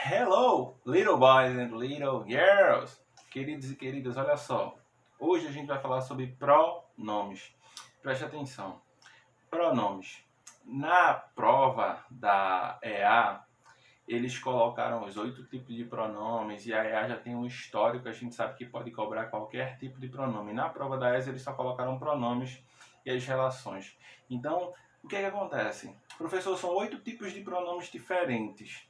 Hello, little boys and little girls. Queridos e queridas, olha só. Hoje a gente vai falar sobre pronomes. Preste atenção. Pronomes. Na prova da EA, eles colocaram os 8 tipos de pronomes e a EA já tem um histórico, a gente sabe que pode cobrar qualquer tipo de pronome. Na prova da ESA, eles só colocaram pronomes e as relações. Então, o que acontece? Professor, são 8 tipos de pronomes diferentes.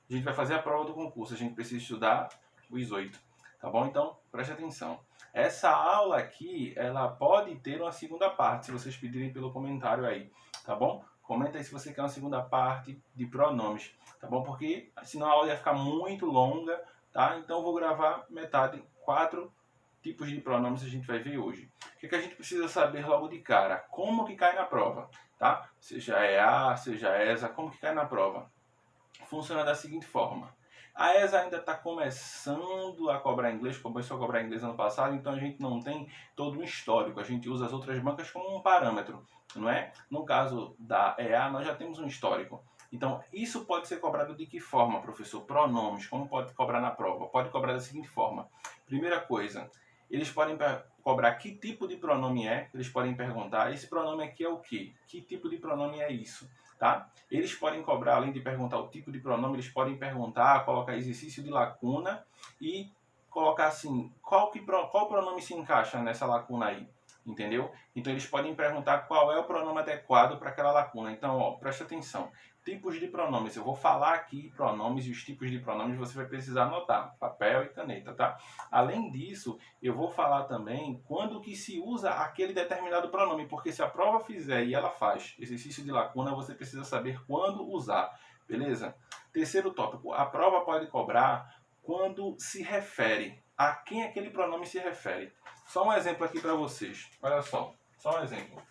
A gente vai fazer a prova do concurso, a gente precisa estudar os 8, tá bom? Então, preste atenção. Essa aula aqui, ela pode ter uma segunda parte, se vocês pedirem pelo comentário aí, tá bom? Comenta aí se você quer uma segunda parte de pronomes, tá bom? Porque senão a aula ia ficar muito longa, tá? Então eu vou gravar metade, 4 tipos de pronomes a gente vai ver hoje. O que a gente precisa saber logo de cara? Como que cai na prova, tá? Seja EA, seja ESA, como que cai na prova? Funciona da seguinte forma. A ESA ainda está começando a cobrar inglês, começou a cobrar inglês ano passado, então a gente não tem todo um histórico, a gente usa as outras bancas como um parâmetro, não é? No caso da EA, nós já temos um histórico. Então, isso pode ser cobrado de que forma, professor? Pronomes, como pode cobrar na prova? Pode cobrar da seguinte forma. Primeira coisa, eles podem cobrar que tipo de pronome é, eles podem perguntar, esse pronome aqui é o quê? Que tipo de pronome é isso? Tá? Eles podem cobrar, além de perguntar o tipo de pronome, eles podem perguntar, colocar exercício de lacuna e colocar assim, qual pronome se encaixa nessa lacuna aí, entendeu? Então eles podem perguntar qual é o pronome adequado para aquela lacuna. Então, ó, preste atenção. Tipos de pronomes, eu vou falar aqui pronomes e os tipos de pronomes você vai precisar anotar, papel e caneta, tá? Além disso, eu vou falar também quando que se usa aquele determinado pronome, porque se a prova fizer e ela faz exercício de lacuna, você precisa saber quando usar, beleza? Terceiro tópico, a prova pode cobrar quando se refere, a quem aquele pronome se refere. Só um exemplo aqui para vocês, olha só um exemplo.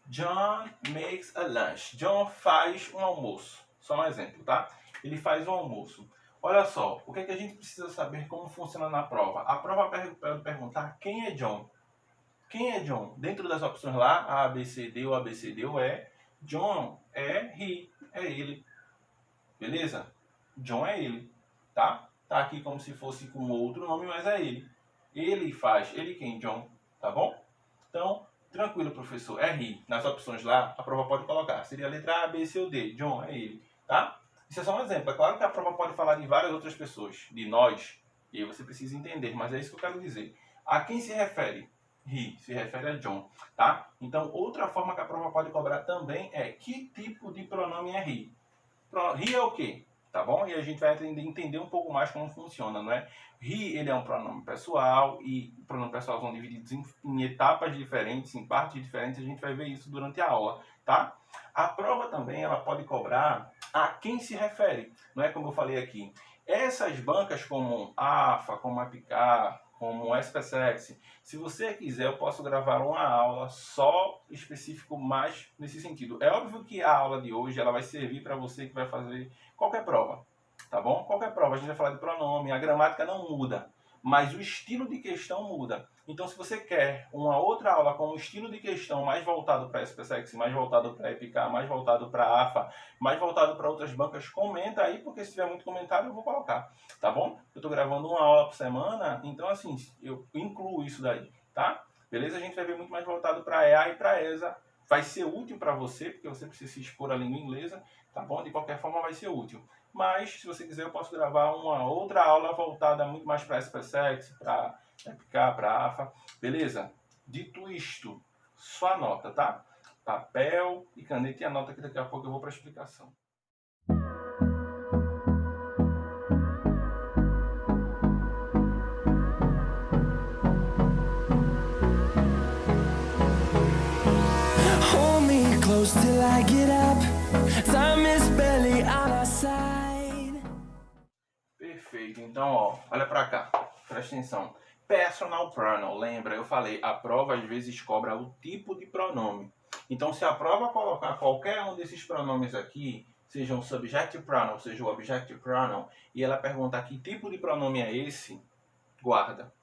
John makes a lunch. John faz um almoço. Só um exemplo, tá? Ele faz um almoço. Olha só, o que a gente precisa saber como funciona na prova? A prova pode perguntar quem é John. Quem é John? Dentro das opções lá, A, B, C, D ou A, B, C, D ou E, John é he, é ele. Beleza? John é ele, tá? Tá aqui como se fosse com outro nome, mas é ele. Ele faz, ele quem? John, tá bom? Então, tranquilo, professor. É he. Nas opções lá, a prova pode colocar. Seria a letra A, B, C ou D. John é ele, tá? Isso é só um exemplo. É claro que a prova pode falar de várias outras pessoas, de nós, e aí você precisa entender, mas é isso que eu quero dizer. A quem se refere? He, se refere a John, tá? Então, outra forma que a prova pode cobrar também é que tipo de pronome é he. He é o quê? Tá bom? E a gente vai entender um pouco mais como funciona, não é? He, ele é um pronome pessoal e o pronome pessoal são divididos em etapas diferentes, em partes diferentes, a gente vai ver isso durante a aula, tá? A prova também, ela pode cobrar a quem se refere, não é como eu falei aqui. Essas bancas como AFA, como APICAR, como o SPSEX, se você quiser, eu posso gravar uma aula só específico mais nesse sentido. É óbvio que a aula de hoje ela vai servir para você que vai fazer qualquer prova, tá bom? Qualquer prova, a gente vai falar de pronome, a gramática não muda, mas o estilo de questão muda. Então, se você quer uma outra aula com um estilo de questão mais voltado para SPSEX, mais voltado para EPICAR, mais voltado para AFA, mais voltado para outras bancas, comenta aí, porque se tiver muito comentário eu vou colocar, tá bom? Eu estou gravando uma aula por semana, então assim, eu incluo isso daí, tá? Beleza? A gente vai ver muito mais voltado para EA e para ESA. Vai ser útil para você, porque você precisa se expor à língua inglesa, tá bom? De qualquer forma vai ser útil. Mas, se você quiser, eu posso gravar uma outra aula voltada muito mais para SPSEX, para EPICAR, para AFA, beleza? Dito isto, só anota, tá? Papel e caneta e anota que daqui a pouco eu vou para a explicação. Hold me close till I get up. Time is barely on our side. Perfeito. Então, ó, olha pra cá. Presta atenção. Personal pronoun. Lembra, eu falei, a prova às vezes cobra o tipo de pronome. Então, se a prova colocar qualquer um desses pronomes aqui, seja um subjective pronoun, seja um objective pronoun, e ela perguntar que tipo de pronome é esse, guarda.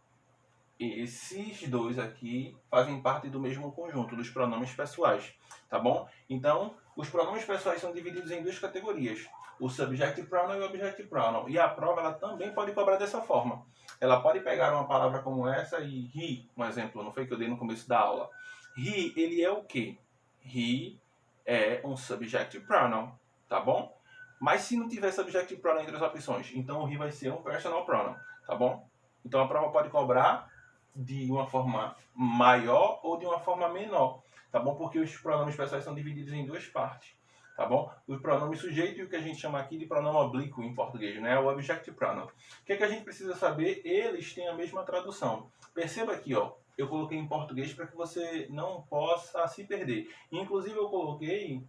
Esses dois aqui fazem parte do mesmo conjunto, dos pronomes pessoais, tá bom? Então, os pronomes pessoais são divididos em duas categorias, o subjective pronoun e o objective pronoun. E a prova ela também pode cobrar dessa forma. Ela pode pegar uma palavra como essa e he, um exemplo, não foi que eu dei no começo da aula. He, ele é o quê? He é um subjective pronoun, tá bom? Mas se não tiver subjective pronoun entre as opções, então o he vai ser um personal pronoun, tá bom? Então a prova pode cobrar de uma forma maior ou de uma forma menor, tá bom? Porque os pronomes pessoais são divididos em duas partes, tá bom? O pronome sujeito e o que a gente chama aqui de pronome oblíquo em português, né? O objective pronoun. O que é que a gente precisa saber? Eles têm a mesma tradução. Perceba aqui, ó, eu coloquei em português para que você não possa se perder. Inclusive eu coloquei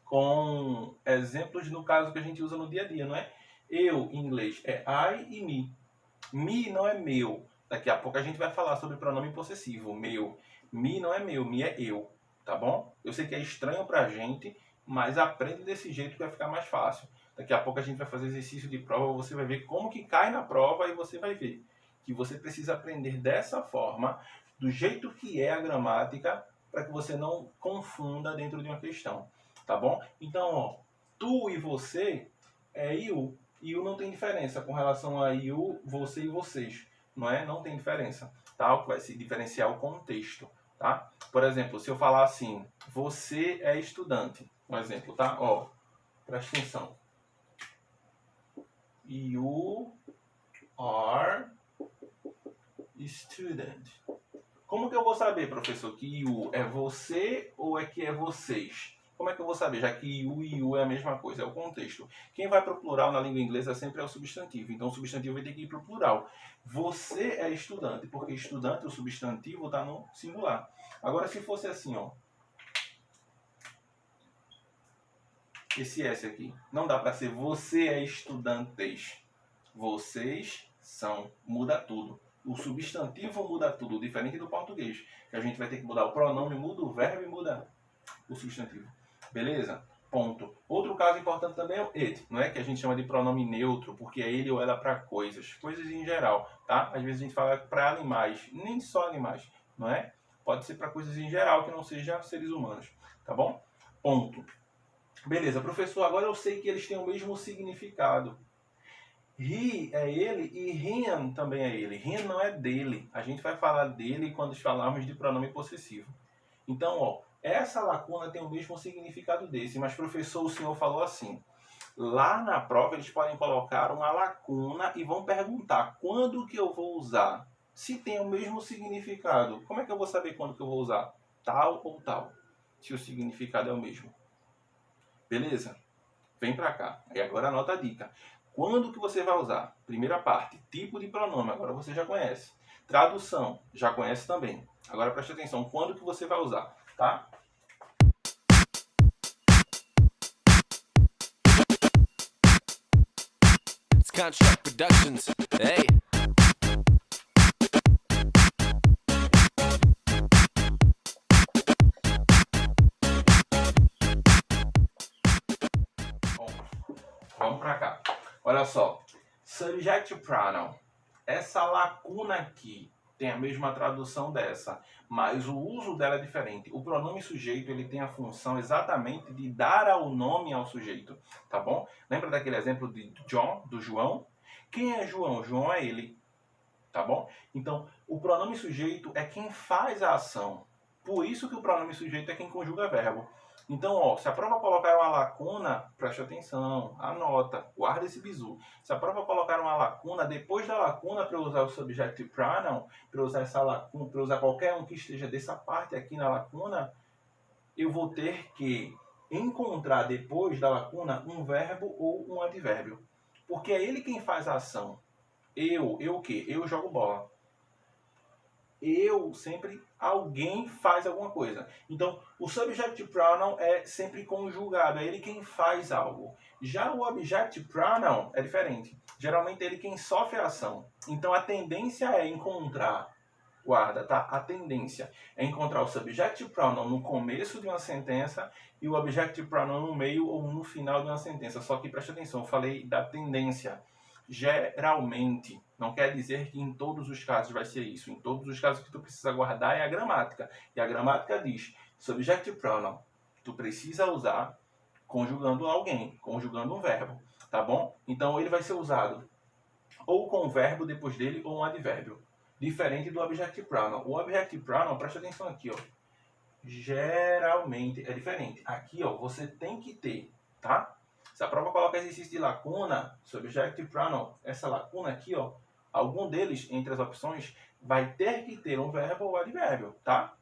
com exemplos no caso que a gente usa no dia a dia, não é? Eu, em inglês, é I e me. Me não é meu. Daqui a pouco a gente vai falar sobre pronome possessivo, meu. Me não é meu, me é eu, tá bom? Eu sei que é estranho pra gente, mas aprende desse jeito que vai ficar mais fácil. Daqui a pouco a gente vai fazer exercício de prova, você vai ver como que cai na prova e você vai ver que você precisa aprender dessa forma, do jeito que é a gramática, para que você não confunda dentro de uma questão, tá bom? Então, ó, tu e você é you. You não tem diferença com relação a you, você e vocês, não é? Não tem diferença, tá? O que vai se diferenciar é o contexto, tá? Por exemplo, se eu falar assim, você é estudante, um exemplo, tá? Ó, presta atenção. You are student. Como que eu vou saber, professor, que you é você ou é que é vocês? Como é que eu vou saber, já que you e you é a mesma coisa, é o contexto. Quem vai para o plural na língua inglesa sempre é o substantivo, então o substantivo vai ter que ir para o plural. Você é estudante, porque estudante, o substantivo, está no singular. Agora, se fosse assim, ó, esse S aqui, não dá para ser você é estudantes. Vocês são, muda tudo. O substantivo muda tudo, diferente do português, que a gente vai ter que mudar o pronome, muda o verbo e muda o substantivo. Beleza? Ponto. Outro caso importante também é o it, não é? Que a gente chama de pronome neutro, porque é ele ou ela para coisas. Coisas em geral, tá? Às vezes a gente fala para animais, nem só animais, não é? Pode ser para coisas em geral que não sejam seres humanos, tá bom? Ponto. Beleza, professor, agora eu sei que eles têm o mesmo significado. He é ele e him também é ele. Him não é dele. A gente vai falar dele quando falarmos de pronome possessivo. Então, ó, essa lacuna tem o mesmo significado desse, mas professor, o senhor falou assim. Lá na prova eles podem colocar uma lacuna e vão perguntar quando que eu vou usar. Se tem o mesmo significado, como é que eu vou saber quando que eu vou usar? Tal ou tal, se o significado é o mesmo. Beleza? Vem pra cá. E agora anota a dica. Quando que você vai usar? Primeira parte, tipo de pronome, agora você já conhece. Tradução, já conhece também. Agora preste atenção, quando que você vai usar, tá? It's Contract Productions. Hey. Bom, vamos pra cá. Olha só, subject pronoun. Essa lacuna aqui tem a mesma tradução dessa, mas o uso dela é diferente. O pronome sujeito ele tem a função exatamente de dar ao nome ao sujeito, tá bom? Lembra daquele exemplo de John, do João? Quem é João? João é ele, tá bom? Então, o pronome sujeito é quem faz a ação. Por isso que o pronome sujeito é quem conjuga verbo. Então, ó, se a prova colocar uma lacuna, preste atenção, anota, guarda esse bizu. Se a prova colocar uma lacuna, depois da lacuna, para eu usar o subjective pronoun, para eu usar essa lacuna, para eu usar qualquer um que esteja dessa parte aqui na lacuna, eu vou ter que encontrar depois da lacuna um verbo ou um advérbio. Porque é ele quem faz a ação. Eu o quê? Eu jogo bola. Eu sempre, alguém faz alguma coisa. Então, o subjective pronoun é sempre conjugado, é ele quem faz algo. Já o objective pronoun é diferente. Geralmente é ele quem sofre a ação. Então, a tendência é encontrar Guarda, tá? A tendência é encontrar o subjective pronoun no começo de uma sentença e o objective pronoun no meio ou no final de uma sentença. Só que preste atenção, eu falei da tendência. Geralmente, não quer dizer que em todos os casos vai ser isso. Em todos os casos, o que tu precisa guardar é a gramática. E a gramática diz, subjective pronoun, tu precisa usar conjugando alguém, conjugando um verbo, tá bom? Então, ele vai ser usado ou com um verbo depois dele ou um advérbio. Diferente do objective pronoun. O objective pronoun, presta atenção aqui, ó. Geralmente é diferente. Aqui, ó, você tem que ter, tá? Se a prova coloca exercício de lacuna, subjective pronoun, essa lacuna aqui, ó, algum deles, entre as opções, vai ter que ter um verbo ou advérbio, tá?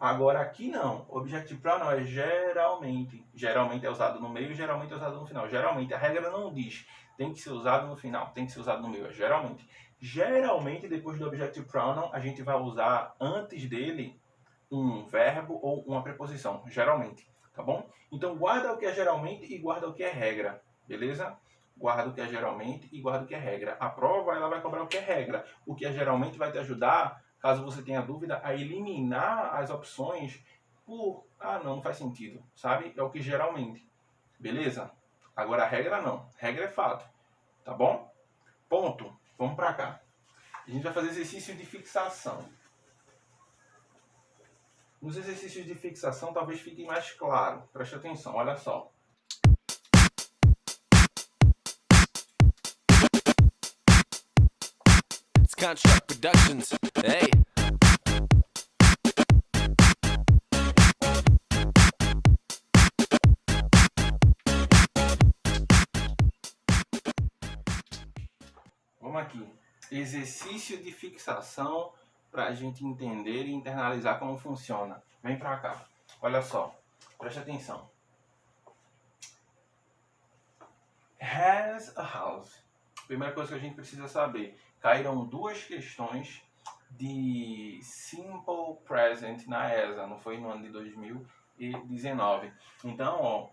Agora aqui não. Objective pronoun é geralmente. Geralmente é usado no meio, geralmente é usado no final. Geralmente, a regra não diz tem que ser usado no final, tem que ser usado no meio, é geralmente. Geralmente, depois do objective pronoun, a gente vai usar antes dele um verbo ou uma preposição, geralmente, tá bom? Então, guarda o que é geralmente e guarda o que é regra, beleza? Guarda o que é geralmente e guarda o que é regra. A prova, ela vai cobrar o que é regra. O que é geralmente vai te ajudar, caso você tenha dúvida, a eliminar as opções por, não faz sentido, sabe? É o que geralmente, beleza? Agora, a regra não. Regra é fato, tá bom? Ponto. Vamos para cá. A gente vai fazer exercício de fixação. Nos exercícios de fixação, talvez fique mais claro. Preste atenção, olha só. It's Construct Productions. Hey. Vamos aqui. Exercício de fixação para a gente entender e internalizar como funciona. Vem para cá. Olha só. Preste atenção. Has a house. Primeira coisa que a gente precisa saber. Caíram duas questões de Simple Present na ESA. Não foi no ano de 2019. Então, ó.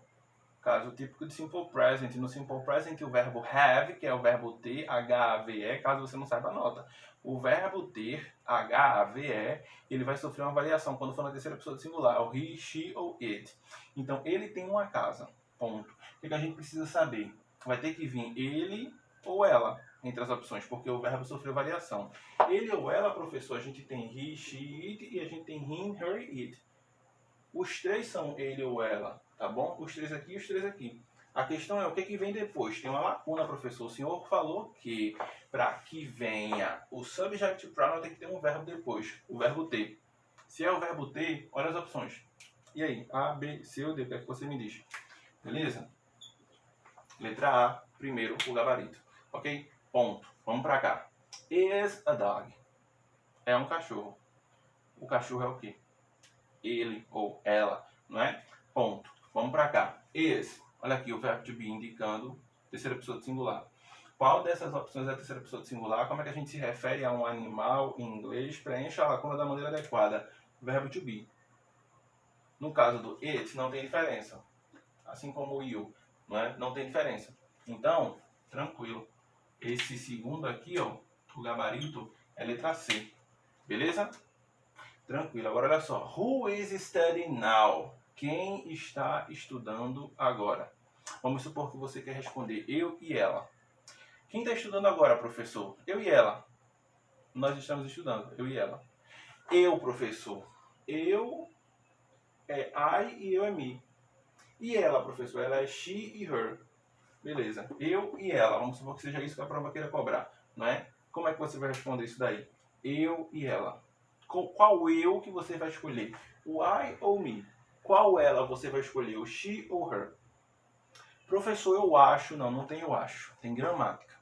Caso típico de Simple Present. No Simple Present, o verbo have, que é o verbo ter, H-A-V-E, caso você não saiba, anota. O verbo ter, H-A-V-E, ele vai sofrer uma variação quando for na terceira pessoa do singular, o he, she ou it. Então, ele tem uma casa, ponto. O que a gente precisa saber? Vai ter que vir ele ou ela entre as opções, porque o verbo sofreu variação. Ele ou ela, professor, a gente tem he, she, it, e a gente tem him, her, it. Os três são ele ou ela, tá bom? Os três aqui e os três aqui. A questão é o que vem depois. Tem uma lacuna, professor. O senhor falou que para que venha o subjective pronoun tem que ter um verbo depois, o verbo ter. Se é o verbo ter, olha as opções. E aí? A, B, C ou D? O que é que você me diz? Beleza? Letra A, primeiro o gabarito. Ok? Ponto. Vamos para cá. Is a dog. É um cachorro. O cachorro é o quê? Ele ou ela, não é? Ponto. Vamos para cá. Is. Olha aqui o verbo to be indicando terceira pessoa do singular. Qual dessas opções é a terceira pessoa do singular? Como é que a gente se refere a um animal em inglês? Preencha a lacuna da maneira adequada. Verbo to be. No caso do it, não tem diferença. Assim como o you, não é? Não tem diferença. Então, tranquilo. Esse segundo aqui, ó, o gabarito, é letra C. Beleza? Tranquilo. Agora, olha só. Who is studying now? Quem está estudando agora? Vamos supor que você quer responder eu e ela. Quem está estudando agora, professor? Eu e ela. Nós estamos estudando, eu e ela. Eu, professor. Eu é I e eu é me. E ela, professor? Ela é she e her. Beleza. Eu e ela. Vamos supor que seja isso que a prova queira cobrar, não é? Como é que você vai responder isso daí? Eu e ela. Qual eu que você vai escolher? O I ou me? Qual ela você vai escolher? O she ou her? Professor, eu acho. Não tem eu acho. Tem gramática.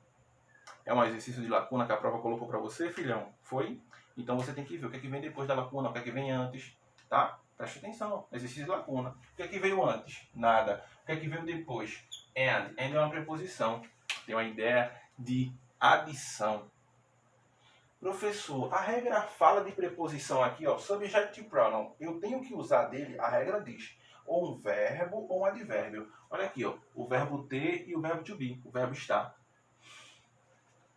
É um exercício de lacuna que a prova colocou para você, filhão? Foi? Então você tem que ver o que é que vem depois da lacuna, o que é que vem antes, tá? Preste atenção. Exercício de lacuna. O que é que veio antes? Nada. O que é que veio depois? And. And é uma preposição. Tem uma ideia de adição. Professor, a regra fala de preposição aqui, ó, subjective pronoun. Eu tenho que usar dele, a regra diz, ou um verbo ou um advérbio. Olha aqui, ó, o verbo ter e o verbo to be, o verbo estar.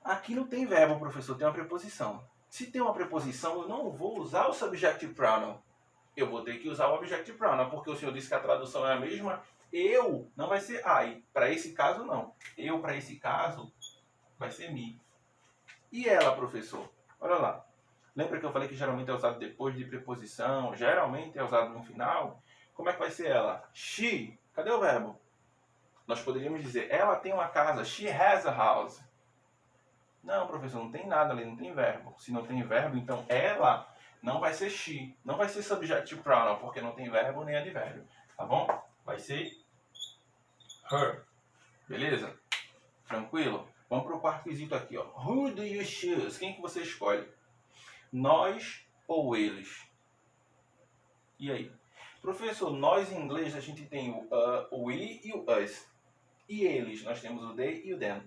Aqui não tem verbo, professor, tem uma preposição. Se tem uma preposição, eu não vou usar o subjective pronoun. Eu vou ter que usar o objective pronoun, porque o senhor disse que a tradução é a mesma. Eu não vai ser I. Para esse caso, não. Eu, para esse caso, vai ser me. E ela, professor? Olha lá. Lembra que eu falei que geralmente é usado depois de preposição? Geralmente é usado no final? Como é que vai ser ela? She. Cadê o verbo? Nós poderíamos dizer, ela tem uma casa. She has a house. Não, professor, não tem nada ali, não tem verbo. Se não tem verbo, então ela não vai ser she. Não vai ser subjective pronoun, porque não tem verbo nem advérbio. Tá bom? Vai ser her. Beleza? Tranquilo? Vamos para o quarto quesito aqui, ó. Who do you choose? Quem que você escolhe? Nós ou eles? E aí? Professor, nós em inglês a gente tem o we e o us. E eles? Nós temos o they e o them.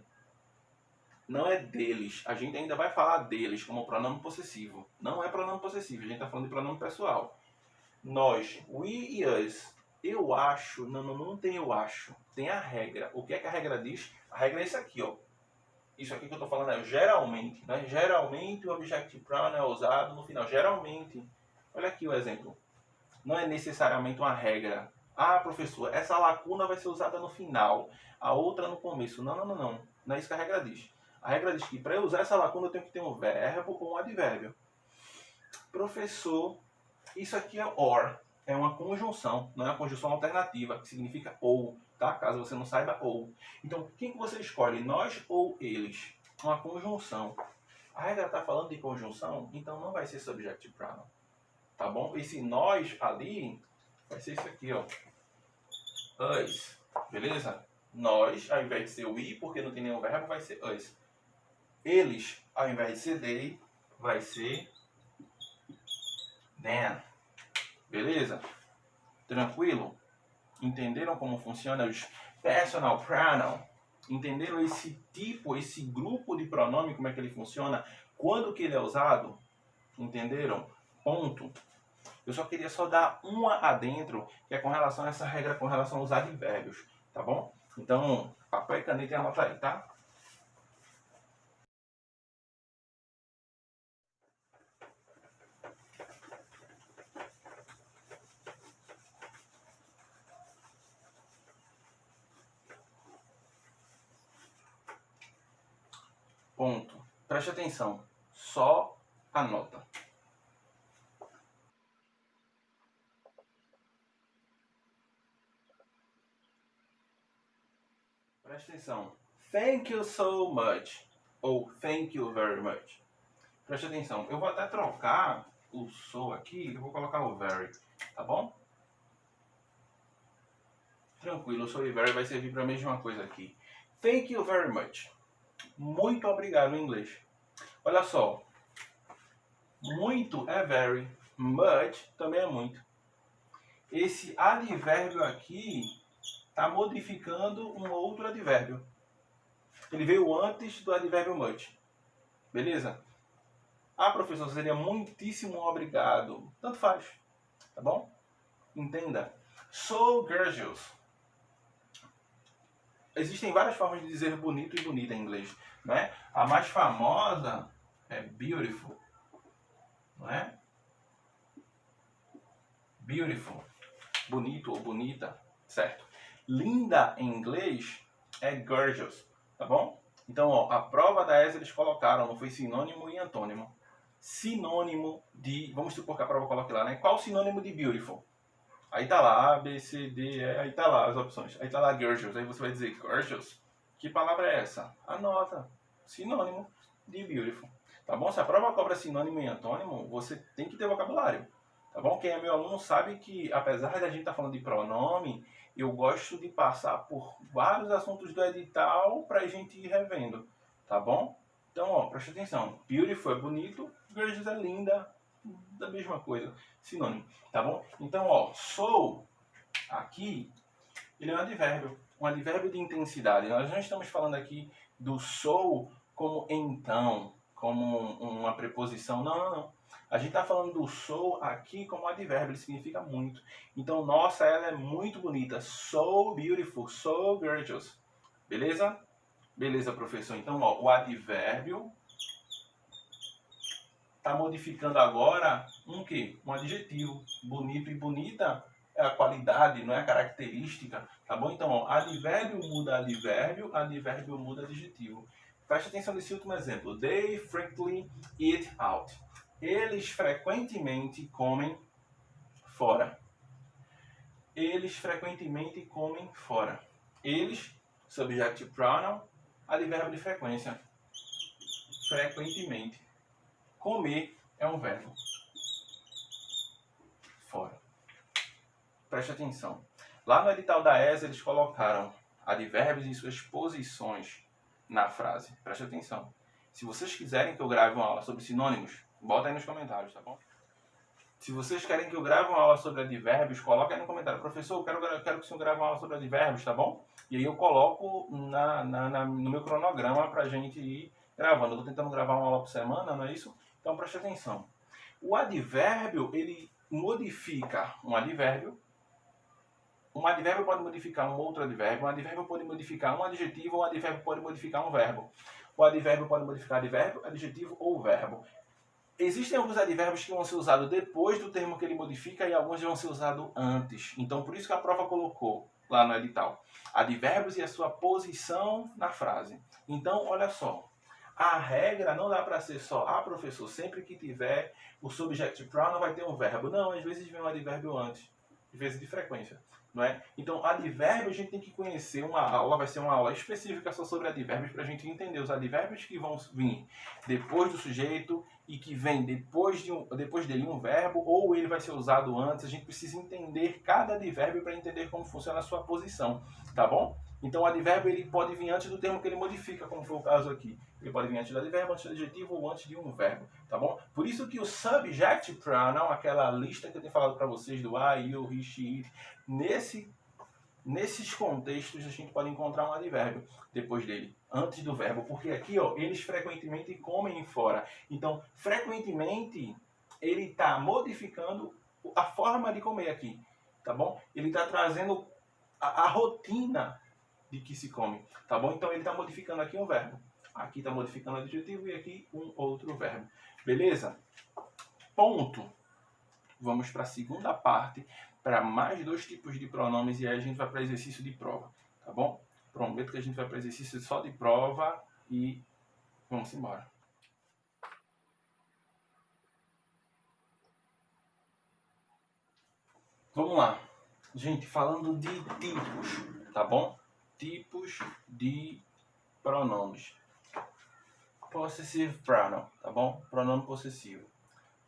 Não é deles. A gente ainda vai falar deles como pronome possessivo. Não é pronome possessivo. A gente está falando de pronome pessoal. Nós, we e us. Eu acho. Não tem eu acho. Tem a regra. O que é que a regra diz? A regra é isso aqui, ó. Isso aqui que eu estou falando é geralmente. Né? Geralmente o objective pronoun é usado no final. Geralmente. Olha aqui o exemplo. Não é necessariamente uma regra. Ah, professor, essa lacuna vai ser usada no final. A outra no começo. Não. Não é isso que a regra diz. A regra diz que para eu usar essa lacuna eu tenho que ter um verbo ou um advérbio. Professor, isso aqui é or. É uma conjunção, não é uma conjunção alternativa, que significa ou, tá? Caso você não saiba, ou. Então, quem que você escolhe? Nós ou eles? Uma conjunção. A regra está falando de conjunção, então não vai ser subjective pronoun. Tá bom? Esse nós ali vai ser isso aqui, ó. Us. Beleza? Nós, ao invés de ser we, porque não tem nenhum verbo, vai ser us. Eles, ao invés de ser they, vai ser them. Beleza? Tranquilo? Entenderam como funciona os personal pronoun? Entenderam esse tipo, esse grupo de pronome, como é que ele funciona? Quando que ele é usado? Entenderam? Ponto. Eu só queria dar uma adentro, que é com relação a essa regra, com relação aos advérbios. Tá bom? Então, papel e caneta e anota aí, tá? Ponto. Preste atenção. Só anota. Preste atenção. Thank you so much. Ou thank you very much. Preste atenção. Eu vou até trocar o so aqui. Eu vou colocar o very. Tá bom? Tranquilo. O so e very vai servir para a mesma coisa aqui. Thank you very much. Muito obrigado em inglês. Olha só. Muito é very. Much também é muito. Esse advérbio aqui está modificando um outro advérbio. Ele veio antes do advérbio much. Beleza? Ah, professor, seria muitíssimo obrigado. Tanto faz. Tá bom? Entenda. So gorgeous. Existem várias formas de dizer bonito e bonita em inglês, né? A mais famosa é beautiful, não é? Beautiful, bonito ou bonita, certo? Linda em inglês é gorgeous, tá bom? Então, ó, a prova da ESA eles colocaram, não foi sinônimo e antônimo. Sinônimo de, vamos supor que a prova coloque lá, né? Qual o sinônimo de beautiful? Aí tá lá, A, B, C, D, E, aí tá lá as opções. Aí tá lá gorgeous, aí você vai dizer gorgeous. Que palavra é essa? Anota. Sinônimo de beautiful. Tá bom? Se a prova cobra sinônimo e antônimo, você tem que ter vocabulário. Tá bom? Quem é meu aluno sabe que, apesar de a gente estar falando de pronome, eu gosto de passar por vários assuntos do edital pra gente ir revendo. Tá bom? Então, ó, presta atenção. Beautiful é bonito, gorgeous é linda, da mesma coisa, sinônimo, tá bom? Então, ó, so, aqui, ele é um advérbio de intensidade. Nós não estamos falando aqui do so como então, como uma preposição, não. A gente está falando do so aqui como advérbio, ele significa muito. Então, nossa, ela é muito bonita, so beautiful, so gorgeous, beleza? Beleza, professor. Então, ó, o advérbio está modificando agora um quê? Um adjetivo. Bonito e bonita é a qualidade, não é a característica, tá bom? Então, ó, advérbio muda advérbio muda adjetivo. Preste atenção nesse último exemplo. They frequently eat out. Eles frequentemente comem fora. Eles frequentemente comem fora. Eles, subjective pronoun, advérbio de frequência. Frequentemente. Comer é um verbo. Fora. Preste atenção. Lá no edital da ESA eles colocaram advérbios em suas posições na frase. Preste atenção. Se vocês quiserem que eu grave uma aula sobre sinônimos, bota aí nos comentários, tá bom? Se vocês querem que eu grave uma aula sobre advérbios, coloca aí no comentário. Professor, eu quero que o senhor grave uma aula sobre advérbios, tá bom? E aí eu coloco no meu cronograma pra gente ir gravando. Eu tô tentando gravar uma aula por semana, não é isso? Então preste atenção. O advérbio, ele modifica um advérbio. Um advérbio pode modificar um outro advérbio. Um advérbio pode modificar um adjetivo. Um advérbio pode modificar um verbo. O advérbio pode modificar advérbio, adjetivo ou verbo. Existem alguns advérbios que vão ser usados depois do termo que ele modifica e alguns vão ser usados antes. Então, por isso que a prova colocou lá no edital advérbios e a sua posição na frase. Então, olha só. A regra não dá para ser só, professor, sempre que tiver o subjective pronoun vai ter um verbo. Não, às vezes vem um advérbio antes, às vezes de frequência, não é? Então, advérbio a gente tem que conhecer uma aula, vai ser uma aula específica só sobre advérbios para a gente entender os advérbios que vão vir depois do sujeito e que vem depois dele um verbo, ou ele vai ser usado antes. A gente precisa entender cada advérbio para entender como funciona a sua posição, tá bom? Então, o advérbio ele pode vir antes do termo que ele modifica, como foi o caso aqui. Ele pode vir antes do advérbio, antes do adjetivo ou antes de um verbo, tá bom? Por isso que o subjective pronoun, aquela lista que eu tenho falado para vocês do I, you, he, she, it, nesses contextos a gente pode encontrar um advérbio depois dele, antes do verbo, porque aqui, ó, eles frequentemente comem fora. Então, frequentemente, ele está modificando a forma de comer aqui, tá bom? Ele está trazendo a rotina de que se come, tá bom? Então ele está modificando aqui um verbo. Aqui está modificando o adjetivo e aqui um outro verbo. Beleza? Ponto. Vamos para a segunda parte, para mais 2 tipos de pronomes e aí a gente vai para exercício de prova, tá bom? Prometo que a gente vai para exercício só de prova e vamos embora. Vamos lá. Gente, falando de tipos, tá bom? Tipos de pronomes. Possessive pronoun, tá bom? Pronome possessivo.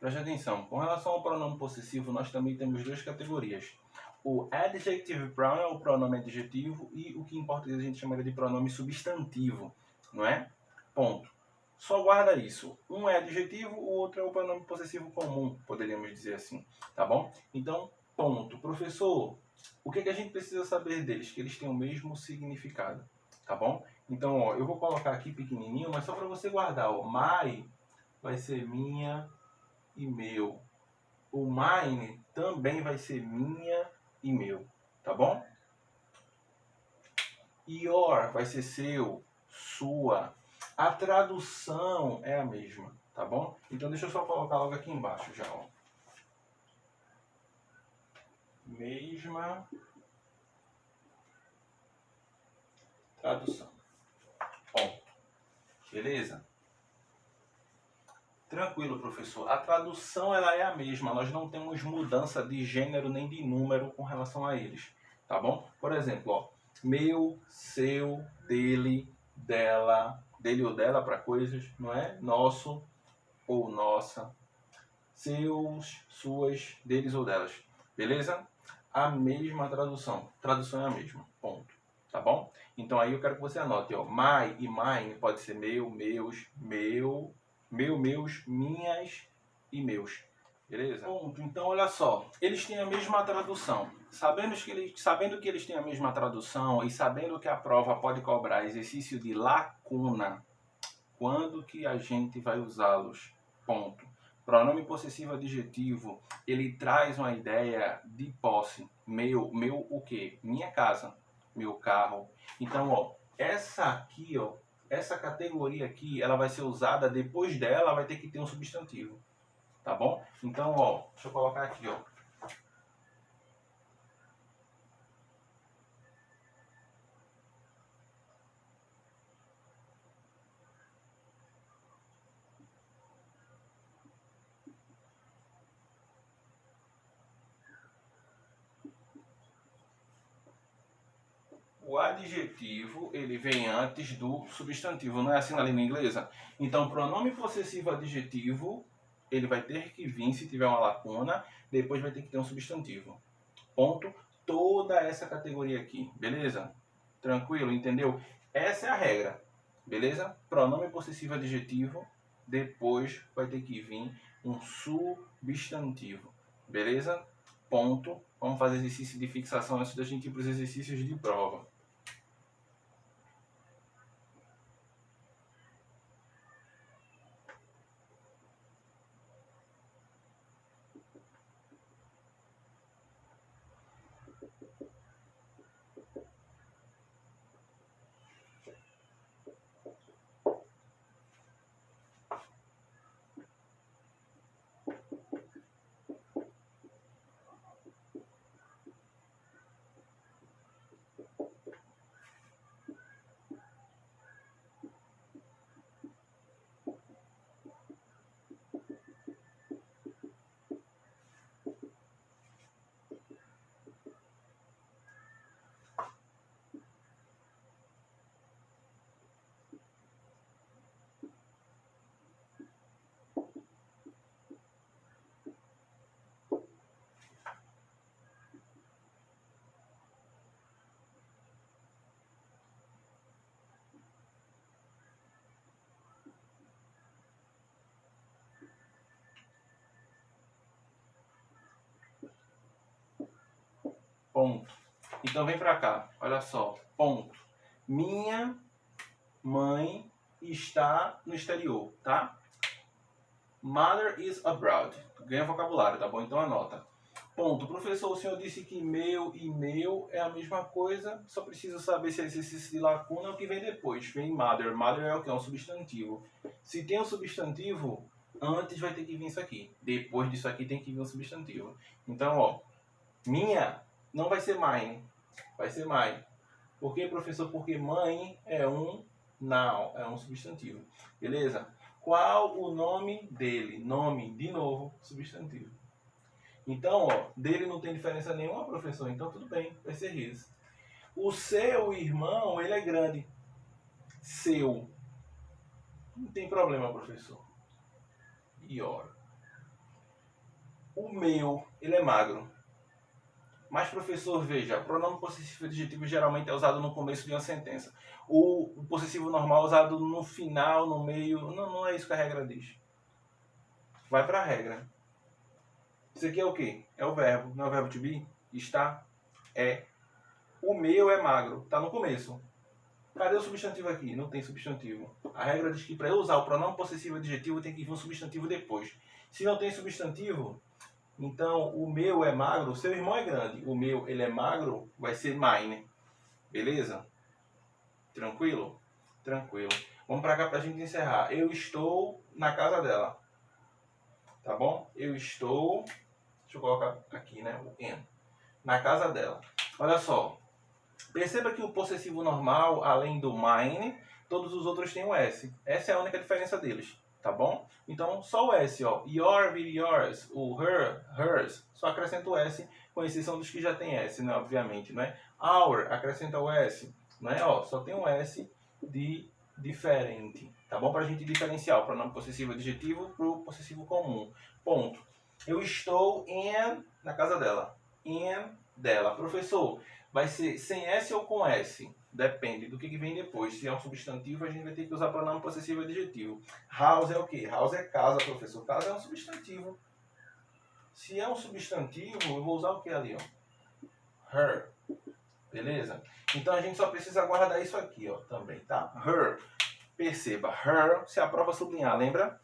Preste atenção, com relação ao pronome possessivo, nós também temos 2 categorias. O adjective pronoun é o pronome adjetivo e o que em português a gente chamaria de pronome substantivo, não é? Ponto. Só guarda isso. Um é adjetivo, o outro é o pronome possessivo comum, poderíamos dizer assim, tá bom? Então, ponto. Professor, o que a gente precisa saber deles? Que eles têm o mesmo significado, tá bom? Então, ó, eu vou colocar aqui pequenininho, mas só para você guardar, ó. My vai ser minha e meu. O mine também vai ser minha e meu, tá bom? Your vai ser seu, sua. A tradução é a mesma, tá bom? Então deixa eu só colocar logo aqui embaixo já, ó. Mesma tradução. Ó, beleza? Tranquilo, professor. A tradução ela é a mesma. Nós não temos mudança de gênero nem de número com relação a eles, tá bom? Por exemplo, ó, meu, seu, dele, dela, dele ou dela para coisas, não é? Nosso ou nossa, seus, suas, deles ou delas, beleza? A mesma tradução. Tradução é a mesma, ponto, tá bom? Então aí eu quero que você anote, ó, my e mine pode ser meu, meus, meu, meus, minhas e meus. Beleza? Ponto. Então, olha só. Eles têm a mesma tradução. Sabendo que eles têm a mesma tradução e sabendo que a prova pode cobrar exercício de lacuna, quando que a gente vai usá-los? Ponto. Pronome possessivo adjetivo, ele traz uma ideia de posse. Meu o quê? Minha casa, meu carro. Então, ó, essa aqui, ó, essa categoria aqui, ela vai ser usada, depois dela vai ter que ter um substantivo. Tá bom? Então, ó, deixa eu colocar aqui, ó. O adjetivo, ele vem antes do substantivo, não é assim na língua inglesa? Então, pronome possessivo adjetivo, ele vai ter que vir se tiver uma lacuna, depois vai ter que ter um substantivo. Ponto. Toda essa categoria aqui, beleza? Tranquilo, entendeu? Essa é a regra, beleza? Pronome possessivo adjetivo, depois vai ter que vir um substantivo, beleza? Ponto. Vamos fazer exercício de fixação antes da gente ir para os exercícios de prova. Ponto. Então vem pra cá, olha só. Ponto. Minha mãe está no exterior, tá? Mother is abroad. Ganha vocabulário, tá bom? Então anota. Ponto. Professor, o senhor disse que meu e meu é a mesma coisa. Só preciso saber se é exercício de lacuna ou o que vem depois. Vem mother. Mother é o que? É um substantivo. Se tem um substantivo, antes vai ter que vir isso aqui. Depois disso aqui tem que vir um substantivo. Então, ó. Minha não vai ser mine. Vai ser mine. Por quê, professor? Porque mãe é um noun, é um substantivo. Beleza? Qual o nome dele? Nome, de novo, substantivo. Então, ó, dele não tem diferença nenhuma, professor. Então, tudo bem, vai ser his. O seu irmão, ele é grande. Seu. Não tem problema, professor. Your. O meu, ele é magro. Mas, professor, veja, pronome possessivo adjetivo geralmente é usado no começo de uma sentença. O possessivo normal é usado no final, no meio. Não é isso que a regra diz. Vai para a regra. Isso aqui é o quê? É o verbo. Não é o verbo to be? Está. É. O meu é magro. Está no começo. Cadê o substantivo aqui? Não tem substantivo. A regra diz que para eu usar o pronome possessivo adjetivo tem que vir um substantivo depois. Se não tem substantivo... Então, o meu é magro, o seu irmão é grande. O meu, ele é magro, vai ser mine. Beleza? Tranquilo? Tranquilo. Vamos para cá para a gente encerrar. Eu estou na casa dela. Tá bom? Eu estou... Deixa eu colocar aqui, né? O in. Na casa dela. Olha só. Perceba que o possessivo normal, além do mine, todos os outros têm o S. Essa é a única diferença deles. Tá bom? Então, só o S, ó. Your vira yours. O her, hers. Só acrescenta o S, com exceção dos que já tem S, né? Obviamente, né? Our, acrescenta o S. Né? Ó, só tem um S de diferente. Tá bom? Pra gente diferenciar o pronome possessivo adjetivo pro possessivo comum. Ponto. Eu estou na casa dela. Dela. Professor, vai ser sem S ou com S? Depende do que vem depois. Se é um substantivo, a gente vai ter que usar pronome possessivo adjetivo. House é o quê? House é casa, professor. Casa é um substantivo. Se é um substantivo, eu vou usar o que ali, ó? Her. Beleza? Então a gente só precisa guardar isso aqui, ó, também, tá? Her. Perceba, her, se a prova sublinhar, lembra?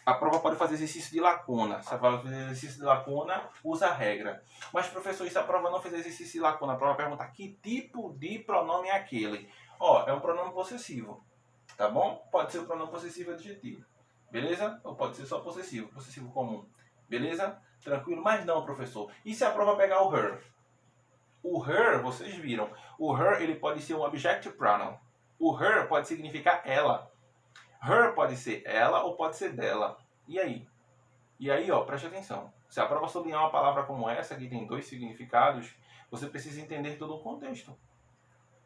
A prova pode fazer exercício de lacuna. Se a prova fazer exercício de lacuna, usa a regra. Mas, professor, e se a prova não fizer exercício de lacuna? A prova pergunta que tipo de pronome é aquele? Ó, é um pronome possessivo. Tá bom? Pode ser o pronome possessivo e adjetivo. Beleza? Ou pode ser só possessivo, possessivo comum. Beleza? Tranquilo? Mas não, professor. E se a prova pegar o her? O her, vocês viram, o her ele pode ser um objective pronoun. O her pode significar ela. Her pode ser ela ou pode ser dela. E aí? E aí, ó, preste atenção. Se a prova sublinhar uma palavra como essa, que tem 2 significados, você precisa entender todo o contexto.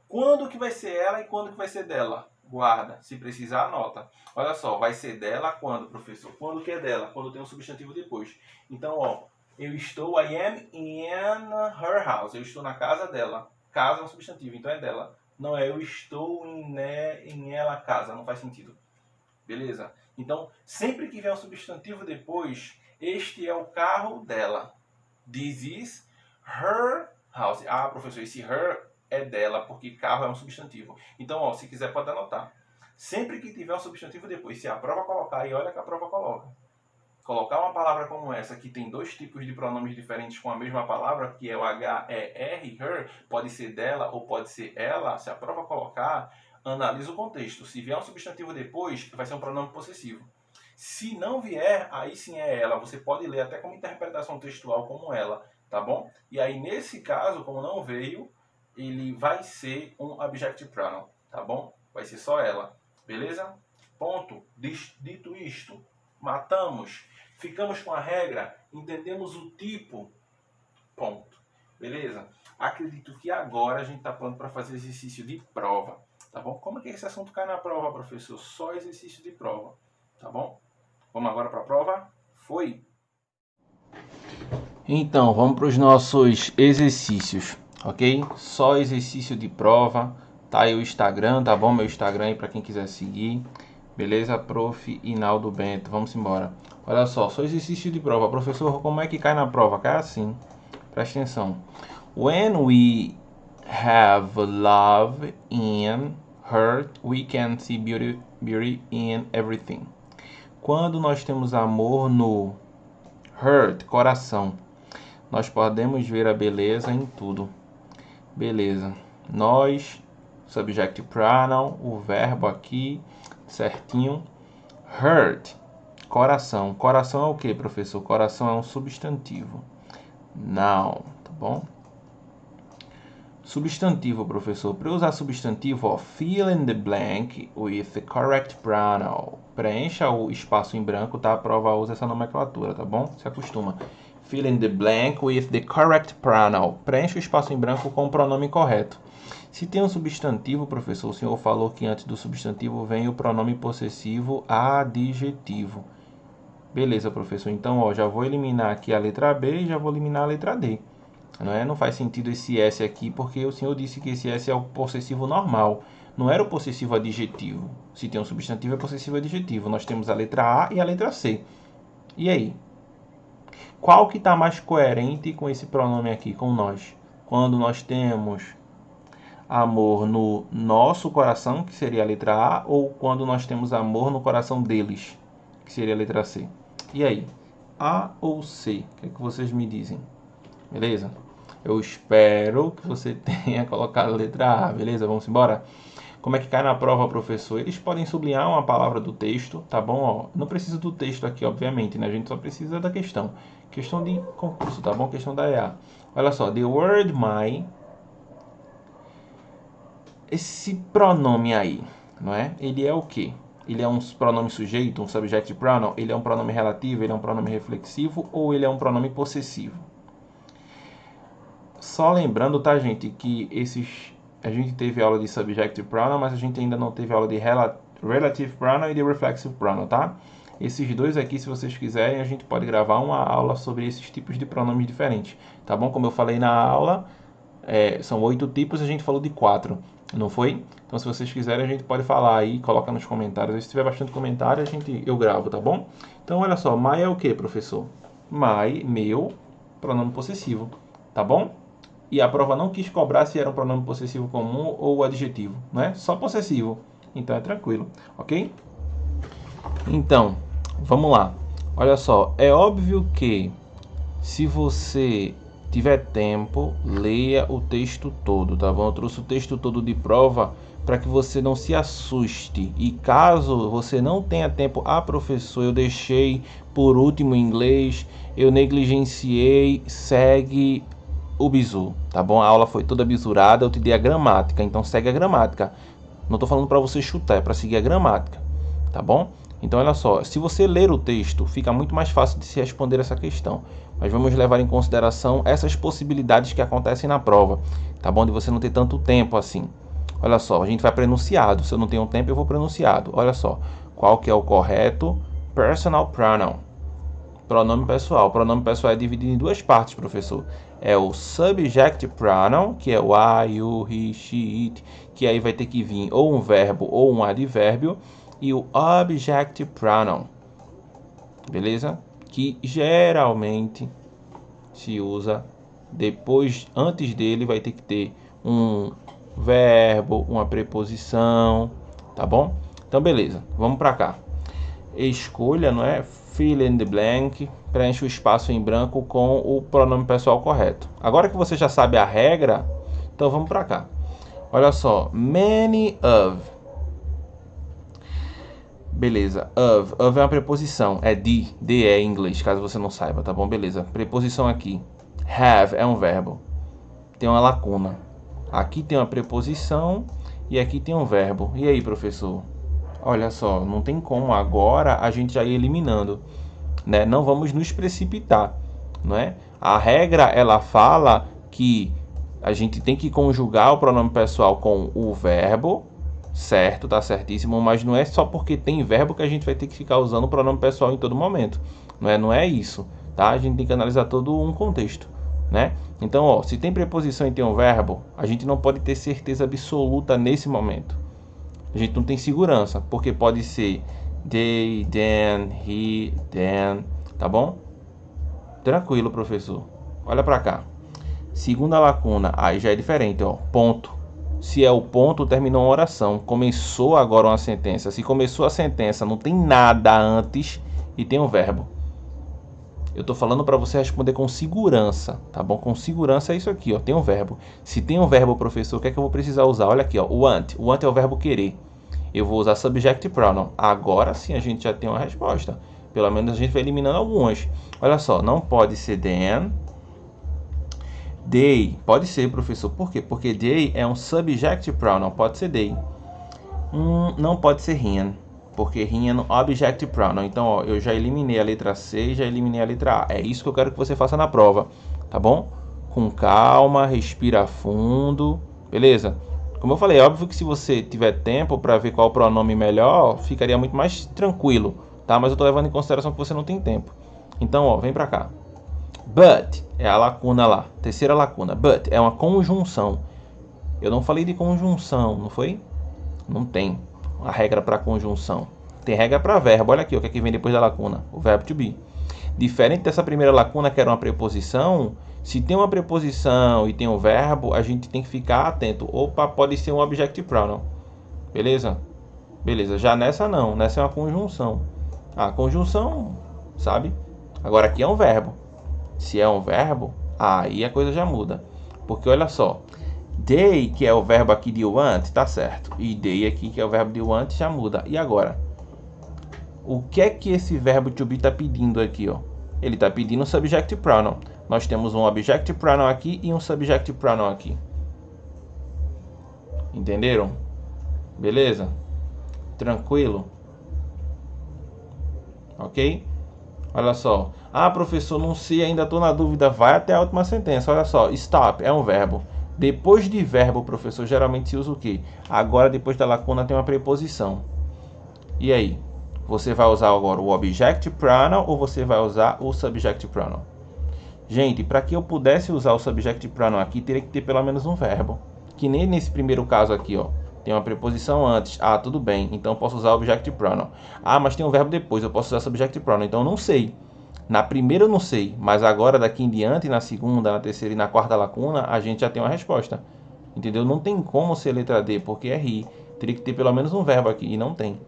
Quando que vai ser ela e quando que vai ser dela? Guarda. Se precisar, anota. Olha só, vai ser dela quando, professor? Quando que é dela? Quando tem um substantivo depois. Então, ó, eu estou, I am in her house. Eu estou na casa dela. Casa é um substantivo, então é dela. Não é eu estou em ela casa. Não faz sentido. Beleza? Então, sempre que vier um substantivo depois, este é o carro dela. This is her house. Ah, professor, esse her é dela, porque carro é um substantivo. Então, ó, se quiser pode anotar. Sempre que tiver um substantivo depois, se a prova colocar, e olha que a prova coloca. Colocar uma palavra como essa, que tem 2 tipos de pronomes diferentes com a mesma palavra, que é o H-E-R, her, pode ser dela ou pode ser ela, se a prova colocar, analisa o contexto. Se vier um substantivo depois, vai ser um pronome possessivo. Se não vier, aí sim é ela. Você pode ler até como interpretação textual como ela, tá bom? E aí, nesse caso, como não veio, ele vai ser um objective pronoun, tá bom? Vai ser só ela, beleza? Ponto. Dito isto, matamos, ficamos com a regra, entendemos o tipo, ponto. Beleza? Acredito que agora a gente está pronto para fazer exercício de prova, tá bom? Como é que esse assunto cai na prova, professor? Só exercício de prova, tá bom? Vamos agora para a prova? Foi! Então, vamos para os nossos exercícios, ok? Só exercício de prova. Tá aí o Instagram, tá bom? Meu Instagram aí para quem quiser seguir. Beleza? Prof. Inaldo Bento. Vamos embora. Olha só exercício de prova. Professor, como é que cai na prova? Cai assim. Presta atenção. When we have love in hurt, we can see beauty in everything. Quando nós temos amor no hurt, coração, nós podemos ver a beleza em tudo. Beleza. Nós, subject pronoun, o verbo aqui, certinho. Hurt, coração. Coração é o que, professor? Coração é um substantivo. Noun, tá bom? Substantivo, professor. Para usar substantivo, ó, fill in the blank with the correct pronoun. Preencha o espaço em branco, tá? A prova usa essa nomenclatura, tá bom? Se acostuma. Fill in the blank with the correct pronoun. Preencha o espaço em branco com o pronome correto. Se tem um substantivo, professor, o senhor falou que antes do substantivo vem o pronome possessivo adjetivo. Beleza, professor. Então, ó, já vou eliminar aqui a letra B e já vou eliminar a letra D. Não faz sentido esse S aqui, porque o senhor disse que esse S é o possessivo normal. Não era o possessivo adjetivo. Se tem um substantivo, é possessivo adjetivo. Nós temos a letra A e a letra C. E aí? Qual que está mais coerente com esse pronome aqui, com nós? Quando nós temos amor no nosso coração, que seria a letra A, ou quando nós temos amor no coração deles, que seria a letra C? E aí? A ou C? O que é que vocês me dizem? Beleza? Eu espero que você tenha colocado a letra A, beleza? Vamos embora? Como é que cai na prova, professor? Eles podem sublinhar uma palavra do texto, tá bom? Ó, não precisa do texto aqui, obviamente, né? A gente só precisa da questão. Questão de concurso, tá bom? Questão da EA. Olha só, the word my. Esse pronome aí, não é? Ele é o quê? Ele é um pronome sujeito, um subject pronoun? Ele é um pronome relativo? Ele é um pronome reflexivo? Ou ele é um pronome possessivo? Só lembrando, tá, gente, que a gente teve aula de subjective pronoun, mas a gente ainda não teve aula de relative pronoun e de reflexive pronoun, tá? Esses dois aqui, se vocês quiserem, a gente pode gravar uma aula sobre esses tipos de pronomes diferentes, tá bom? Como eu falei na aula, são 8 tipos, a gente falou de 4, não foi? Então, se vocês quiserem, a gente pode falar aí, coloca nos comentários. Se tiver bastante comentário, eu gravo, tá bom? Então, olha só, my é o que, professor? My, meu, pronome possessivo, tá bom? E a prova não quis cobrar se era um pronome possessivo comum ou adjetivo, não é? Só possessivo. Então é tranquilo, ok? Então, vamos lá. Olha só, é óbvio que se você tiver tempo, leia o texto todo, tá bom? Eu trouxe o texto todo de prova para que você não se assuste. E caso você não tenha tempo, professor, eu deixei por último em inglês, eu negligenciei, segue o bizu, tá bom? A aula foi toda bisurada, eu te dei a gramática, então segue a gramática. Não estou falando para você chutar, é para seguir a gramática, tá bom? Então olha só, se você ler o texto, fica muito mais fácil de se responder essa questão. Mas vamos levar em consideração essas possibilidades que acontecem na prova, tá bom? De você não ter tanto tempo assim. Olha só, a gente vai para enunciado. Se eu não tenho tempo, eu vou para enunciado. Olha só, qual que é o correto? Personal pronoun. Pronome pessoal. O pronome pessoal é dividido em duas partes, professor. É o subject pronoun, que é o I, you, he, she, it, que aí vai ter que vir ou um verbo ou um advérbio, e o object pronoun, beleza? Que geralmente se usa depois, antes dele vai ter que ter um verbo, uma preposição, tá bom? Então beleza, vamos para cá. Escolha, não é? Fill in the blank, preenche o espaço em branco com o pronome pessoal correto. Agora que você já sabe a regra, então vamos para cá. Olha só, many of. Beleza, of é uma preposição, é de é em inglês, caso você não saiba, tá bom? Beleza, preposição aqui. Have é um verbo, tem uma lacuna. Aqui tem uma preposição e aqui tem um verbo. E aí, professor? Olha só, não tem como agora a gente já ir eliminando, né? Não vamos nos precipitar, não é? A regra, ela fala que a gente tem que conjugar o pronome pessoal com o verbo, certo, tá certíssimo, mas não é só porque tem verbo que a gente vai ter que ficar usando o pronome pessoal em todo momento, não é isso, tá? A gente tem que analisar todo um contexto, né? Então, ó, se tem preposição e tem um verbo, a gente não pode ter certeza absoluta nesse momento. A gente não tem segurança, porque pode ser they, then, he, then, tá bom? Tranquilo, professor. Olha pra cá. Segunda lacuna, aí já é diferente, ó. Ponto. Se é o ponto, terminou uma oração. Começou agora uma sentença. Se começou a sentença, não tem nada antes e tem um verbo. Eu tô falando para você responder com segurança, tá bom? Com segurança é isso aqui, ó. Tem um verbo. Se tem um verbo, professor, o que é que eu vou precisar usar? Olha aqui, ó. Want. Want é o verbo querer. Eu vou usar subject pronoun. Agora sim a gente já tem uma resposta. Pelo menos a gente vai eliminando algumas. Olha só, não pode ser then. They. Pode ser, professor. Por quê? Porque they é um subject pronoun. Pode ser they. Não pode ser him. Porque him é um object pronoun. Então, ó, eu já eliminei a letra C e já eliminei a letra A. É isso que eu quero que você faça na prova. Tá bom? Com calma, respira fundo. Beleza? Como eu falei, é óbvio que se você tiver tempo para ver qual pronome melhor, ficaria muito mais tranquilo, tá? Mas eu tô levando em consideração que você não tem tempo. Então, ó, vem para cá. But é a lacuna lá, terceira lacuna. But é uma conjunção. Eu não falei de conjunção, não foi? Não tem a regra para conjunção. Tem regra para verbo. Olha aqui o que é que vem depois da lacuna, o verbo to be. Diferente dessa primeira lacuna que era uma preposição, se tem uma preposição e tem um verbo, a gente tem que ficar atento. Opa, pode ser um object pronoun. Beleza? Beleza. Já nessa não. Nessa é uma conjunção. A conjunção, sabe? Agora aqui é um verbo. Se é um verbo, aí a coisa já muda. Porque olha só. They, que é o verbo aqui de want, tá certo. E they aqui, que é o verbo de want, já muda. E agora? O que é que esse verbo to be está pedindo aqui, ó? Ele está pedindo um subject pronoun. Nós temos um object pronoun aqui e um subject pronoun aqui. Entenderam? Beleza? Tranquilo? Ok? Olha só. Ah, professor, não sei, ainda estou na dúvida. Vai até a última sentença. Olha só. Stop é um verbo. Depois de verbo, professor, geralmente se usa o quê? Agora, depois da lacuna, tem uma preposição. E aí? Você vai usar agora o object pronoun ou você vai usar o subject pronoun? Gente, para que eu pudesse usar o subject pronoun aqui, teria que ter pelo menos um verbo. Que nem nesse primeiro caso aqui, ó. Tem uma preposição antes. Ah, tudo bem. Então eu posso usar o object pronoun. Ah, mas tem um verbo depois. Eu posso usar subject pronoun. Então eu não sei. Na primeira eu não sei. Mas agora daqui em diante, na segunda, na terceira e na quarta lacuna, a gente já tem uma resposta. Entendeu? Não tem como ser letra D, porque é he. Teria que ter pelo menos um verbo aqui. E não tem.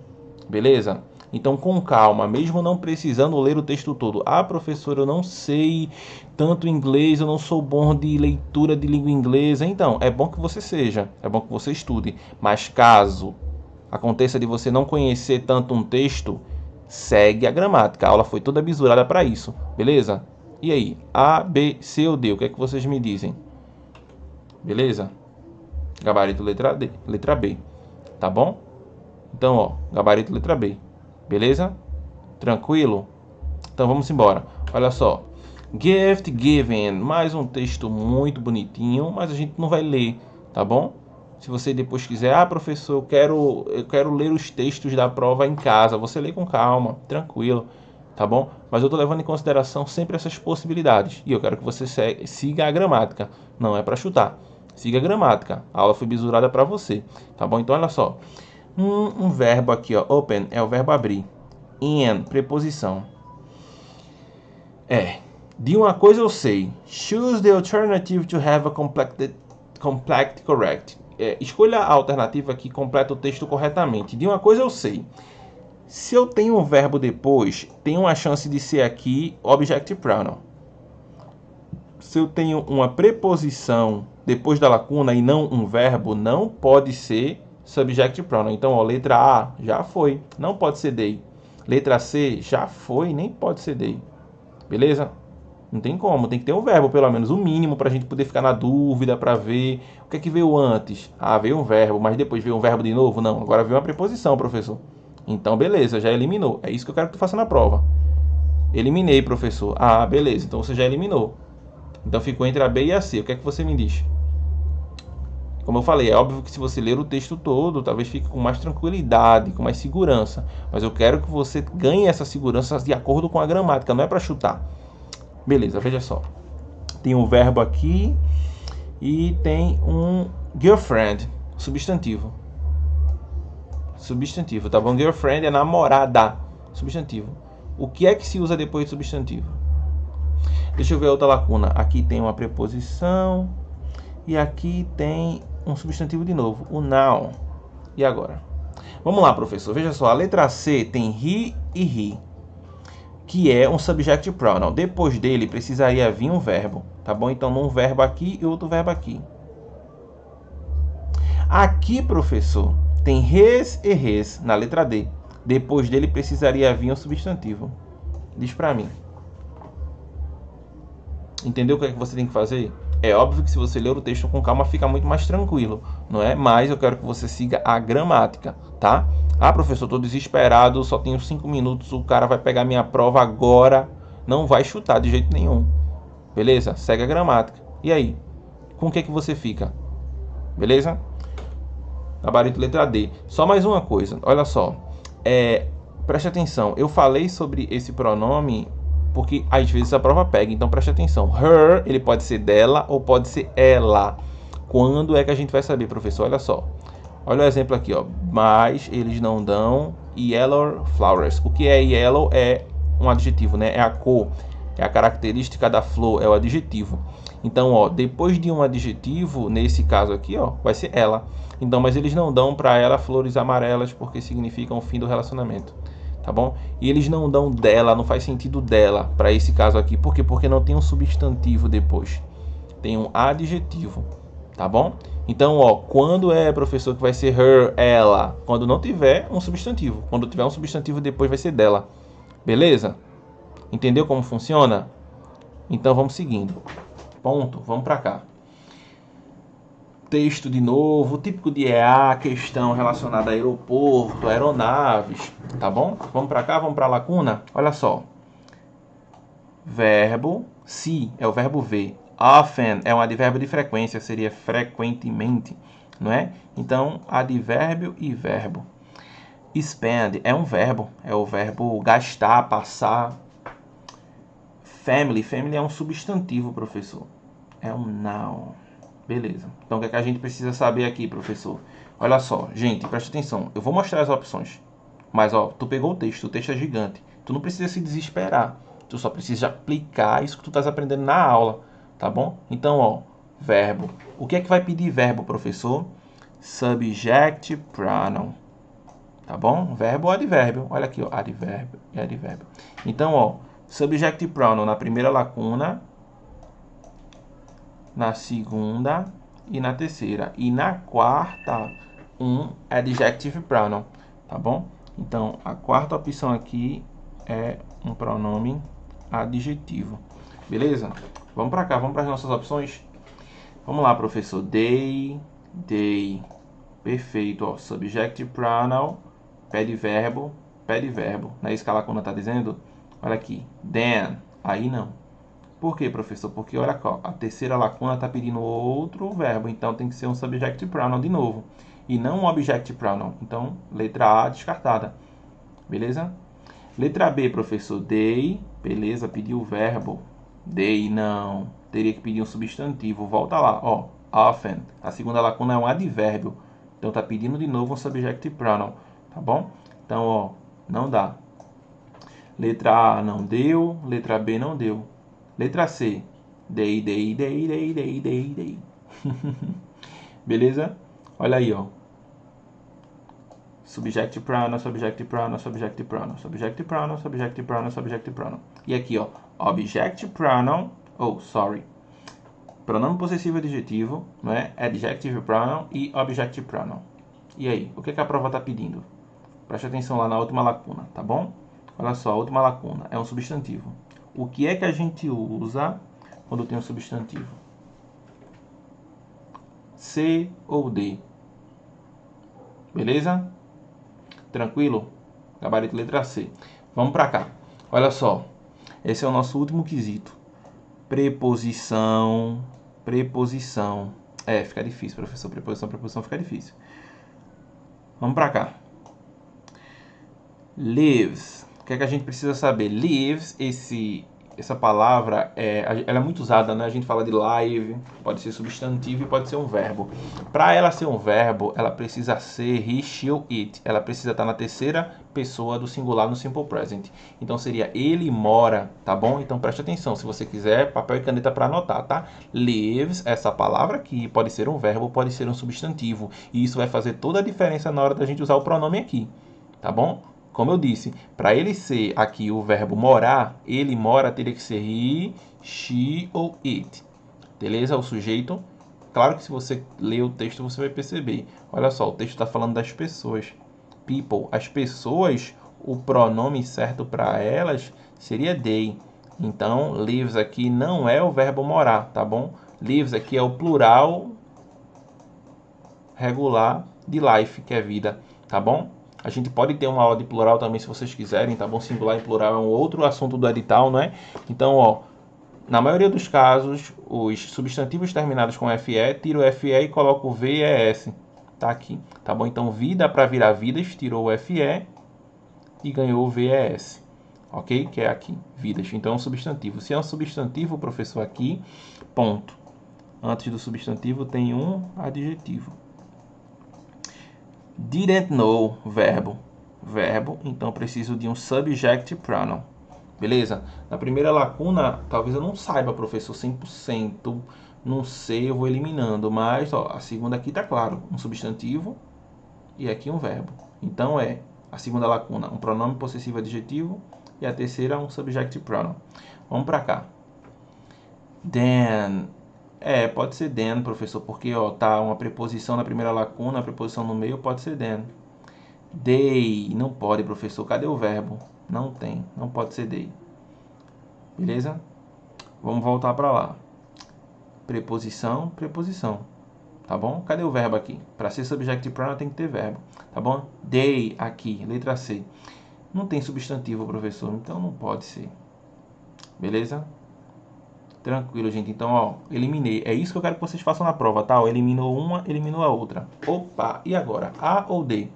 Beleza? Então, com calma, mesmo não precisando ler o texto todo. Ah, professor, eu não sei tanto inglês, eu não sou bom de leitura de língua inglesa. Então, é bom que você seja, é bom que você estude. Mas caso aconteça de você não conhecer tanto um texto, segue a gramática. A aula foi toda bisurada para isso, beleza? E aí, A, B, C ou D, o que é que vocês me dizem? Beleza? Gabarito letra D, letra B, tá bom? Então, ó, gabarito letra B. Beleza? Tranquilo? Então vamos embora. Olha só. Gift given. Mais um texto muito bonitinho, mas a gente não vai ler, tá bom? Se você depois quiser, ah, professor, eu quero ler os textos da prova em casa. Você lê com calma, tranquilo, tá bom? Mas eu tô levando em consideração sempre essas possibilidades. E eu quero que você siga a gramática. Não é para chutar. Siga a gramática. A aula foi bisurada para você, tá bom? Então olha só. Um verbo aqui, ó, open, é o verbo abrir. In, preposição. De uma coisa eu sei. Choose the alternative to have a complete correct. Escolha a alternativa que completa o texto corretamente. De uma coisa eu sei. Se eu tenho um verbo depois, tem uma chance de ser aqui objective pronoun. Se eu tenho uma preposição depois da lacuna e não um verbo, não pode ser subjective pronoun. Então, ó, letra A já foi, não pode ser they. Letra C já foi, nem pode ser they. Beleza? Não tem como, tem que ter um verbo, pelo menos o mínimo, para a gente poder ficar na dúvida, para ver o que é que veio antes. Ah, veio um verbo, mas depois veio um verbo de novo? Não, agora veio uma preposição, professor. Então, beleza, já eliminou. É isso que eu quero que tu faça na prova. Eliminei, professor. Ah, beleza, então você já eliminou. Então ficou entre a B e a C. O que é que você me diz? Como eu falei, é óbvio que se você ler o texto todo, talvez fique com mais tranquilidade, com mais segurança. Mas eu quero que você ganhe essa segurança de acordo com a gramática, não é para chutar. Beleza, veja só. Tem um verbo aqui e tem um girlfriend, substantivo. Substantivo, tá bom? Girlfriend é namorada, substantivo. O que é que se usa depois de substantivo? Deixa eu ver a outra lacuna. Aqui tem uma preposição e aqui tem um substantivo de novo, o noun. E agora? Vamos lá, professor. Veja só, a letra C tem he e he, que é um subjective pronoun. Depois dele precisaria vir um verbo, tá bom? Então, um verbo aqui e outro verbo aqui. Aqui, professor, tem his e his na letra D. Depois dele precisaria vir um substantivo. Diz pra mim. Entendeu o que é que você tem que fazer? É óbvio que se você ler o texto com calma fica muito mais tranquilo, não é? Mas eu quero que você siga a gramática, tá? Ah, professor, estou desesperado, só tenho 5 minutos, o cara vai pegar minha prova agora. Não vai chutar de jeito nenhum. Beleza? Segue a gramática. E aí? Com o que que você fica? Beleza? Gabarito letra D. Só mais uma coisa, olha só. Preste atenção, eu falei sobre esse pronome porque às vezes a prova pega, então preste atenção. Her, ele pode ser dela ou pode ser ela. Quando é que a gente vai saber, professor? Olha só. Olha o exemplo aqui, ó. Mas eles não dão yellow flowers. O que é yellow é um adjetivo, né? É a cor, é a característica da flor, é o adjetivo. Então, ó, depois de um adjetivo, nesse caso aqui, ó, vai ser ela. Então, mas eles não dão para ela flores amarelas porque significam o fim do relacionamento. Tá bom? E eles não dão dela, não faz sentido dela para esse caso aqui. Por quê? Porque não tem um substantivo depois. Tem um adjetivo. Tá bom? Então, ó, quando é, professor, que vai ser her, ela? Quando não tiver um substantivo. Quando tiver um substantivo depois vai ser dela. Beleza? Entendeu como funciona? Então, vamos seguindo. Ponto. Vamos para cá. Texto de novo, típico de EA, questão relacionada a aeroporto, aeronaves, tá bom? Vamos para cá, vamos para a lacuna. Olha só. Verbo, se é o verbo ver. Often é um advérbio de frequência, seria frequentemente, não é? Então, advérbio e verbo. Spend é um verbo, é o verbo gastar, passar. Family é um substantivo, professor. É um noun. Beleza. Então, o que é que a gente precisa saber aqui, professor? Olha só, gente, presta atenção. Eu vou mostrar as opções. Mas, ó, tu pegou o texto é gigante. Tu não precisa se desesperar. Tu só precisa aplicar isso que tu estás aprendendo na aula, tá bom? Então, ó, verbo. O que é que vai pedir verbo, professor? Subject pronoun. tá bom? Verbo ou advérbio. Olha aqui, ó, advérbio e advérbio. Então, ó, subjective pronoun na primeira lacuna, na segunda e na terceira. E na quarta, um adjective pronoun, tá bom? Então, a quarta opção aqui é um pronome adjetivo. Beleza? Vamos para cá, vamos para as nossas opções. Vamos lá, professor. They. Perfeito, ó. Subjective pronoun, verbo. Não é isso que a lacuna está dizendo? Olha aqui. Then. Aí não. Por quê, professor? Porque, olha cá, a terceira lacuna está pedindo outro verbo. Então, tem que ser um subjective pronoun de novo. E não um objective pronoun. Então, letra A descartada. Beleza? Letra B, professor. They. Beleza, pediu o verbo. They, não. Teria que pedir um substantivo. Volta lá, ó. Often. A segunda lacuna é um advérbio. Então, tá pedindo de novo um subjective pronoun. Tá bom? Então, ó, não dá. Letra A não deu. Letra B não deu. Letra C. They. Beleza? Olha aí, ó. Subjective pronoun. E aqui, ó. Objective pronoun. Pronome possessivo adjetivo, não é? Adjective pronoun e objective pronoun. E aí, o que a prova está pedindo? Preste atenção lá na última lacuna, tá bom? Olha só, a última lacuna é um substantivo. O que é que a gente usa quando tem um substantivo? C ou D? Beleza? Tranquilo? Gabarito letra C. Vamos para cá. Olha só. Esse é o nosso último quesito. Preposição. Fica difícil, professor. Preposição fica difícil. Vamos para cá. Lives. O que é que a gente precisa saber? Lives, essa palavra, ela é muito usada, né? A gente fala de live, pode ser substantivo e pode ser um verbo. Para ela ser um verbo, ela precisa ser he, she ou it. Ela precisa estar na terceira pessoa do singular no simple present. Então seria ele mora, tá bom? Então preste atenção, se você quiser, papel e caneta para anotar, tá? Lives, essa palavra aqui pode ser um verbo, pode ser um substantivo. E isso vai fazer toda a diferença na hora da gente usar o pronome aqui, tá bom? Como eu disse, para ele ser aqui o verbo morar, ele mora, teria que ser he, she ou it. Beleza? O sujeito. Claro que se você ler o texto, você vai perceber. Olha só, o texto está falando das pessoas. People. As pessoas, o pronome certo para elas seria they. Então, lives aqui não é o verbo morar, tá bom? Lives aqui é o plural regular de life, que é vida, tá bom? A gente pode ter uma aula de plural também, se vocês quiserem, tá bom? Singular e plural é um outro assunto do edital, né? Então, ó, na maioria dos casos, os substantivos terminados com FE, tiro o FE e coloco o VES. Tá aqui, tá bom? Então, vida para virar vidas, tirou o FE e ganhou o VES. Ok? Que é aqui, vidas. Então, é um substantivo. Se é um substantivo, professor, aqui, ponto. Antes do substantivo tem um adjetivo. Didn't know, verbo. Então preciso de um subjective pronoun. Beleza? Na primeira lacuna, talvez eu não saiba, professor, 100%. Não sei, eu vou eliminando. Mas, ó, a segunda aqui tá claro. Um substantivo e aqui um verbo. Então, a segunda lacuna, um pronome possessivo adjetivo. E a terceira, um subjective pronoun. Vamos para cá. Then. Pode ser then, professor, porque ó, tá uma preposição na primeira lacuna, a preposição no meio pode ser then. They, não pode, professor. Cadê o verbo? Não tem, não pode ser they. Beleza? Vamos voltar para lá. Preposição. Tá bom? Cadê o verbo aqui? Para ser subjective pronoun tem que ter verbo, tá bom? They, aqui, letra C. Não tem substantivo, professor, então não pode ser. Beleza? Tranquilo, gente. Então, ó, eliminei. É isso que eu quero que vocês façam na prova, tá? Ó, eliminou uma, eliminou a outra. Opa, e agora? A ou D?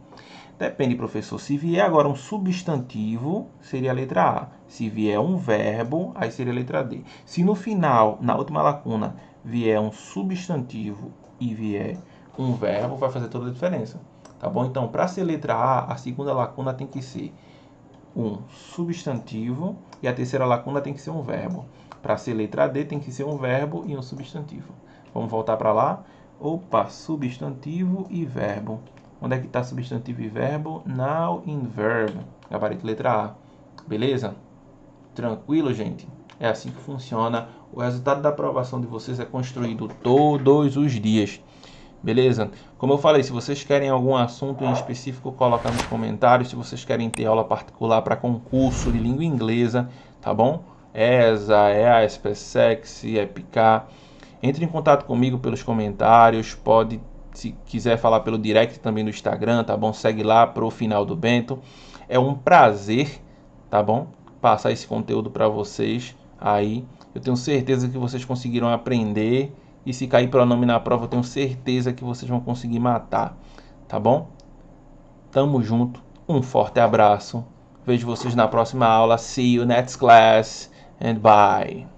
Depende, professor. Se vier agora um substantivo, seria a letra A. Se vier um verbo, aí seria a letra D. Se no final, na última lacuna, vier um substantivo e vier um verbo, vai fazer toda a diferença. Tá bom? Então, para ser letra A segunda lacuna tem que ser um substantivo e a terceira lacuna tem que ser um verbo. Para ser letra D, tem que ser um verbo e um substantivo. Vamos voltar para lá. Opa, substantivo e verbo. Onde é que está substantivo e verbo? Now in verb. Gabarito letra A. Beleza? Tranquilo, gente? É assim que funciona. O resultado da aprovação de vocês é construído todos os dias. Beleza? Como eu falei, se vocês querem algum assunto em específico, coloca nos comentários. Se vocês querem ter aula particular para concurso de língua inglesa, tá bom? ESA, EASP, SEX, EPIK. Entre em contato comigo pelos comentários. Pode, se quiser falar pelo direct também do Instagram, tá bom? Segue lá pro Final do Bento. É um prazer, tá bom? Passar esse conteúdo para vocês aí. Eu tenho certeza que vocês conseguiram aprender. E se cair pronome na prova, eu tenho certeza que vocês vão conseguir matar. Tá bom? Tamo junto. Um forte abraço. Vejo vocês na próxima aula. See you next class. And bye.